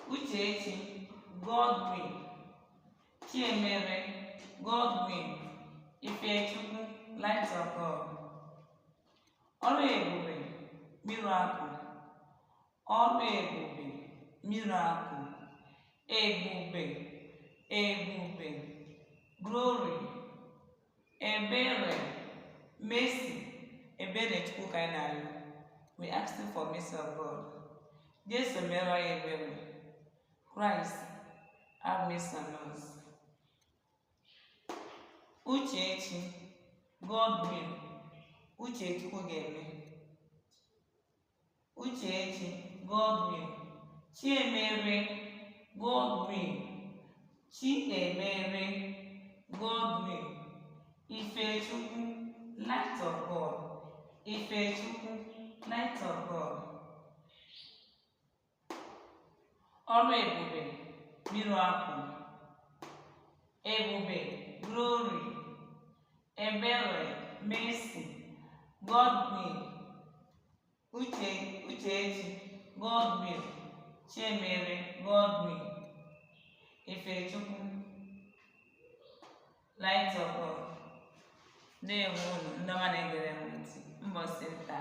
Uchechi, Godwin. Chiemere, Godwin. Ifechukwu, Light of God. Ọrụ-Ebube, Miracle. Ọrụ-Ebube, Miracle. Ebube, Ebube, Glory. Ebere, Mercy. Ebere Chukwu ka anyị na-arịọ. We ask you for mercy of God. Jesu mere anyị ebere. Christ, have mercy on us. Uchechi, Godwin. Uchechukwu ga-eme. Uchechi, Godwin. Chiemere, Godwin. Chiemere, Godwin. Ifechukwu, Light of God. Ifechukwu, Light of God. Ọrụ-Ebube, Miracle. Ebube, Glory. Ebere, Mercy. Godwin, Uchechi, Godwin. Chiemere, Godwin. Ifechukwu, Light of God. Ndewo unu ndị ọma na-egere m ntị. Mbọsị nta.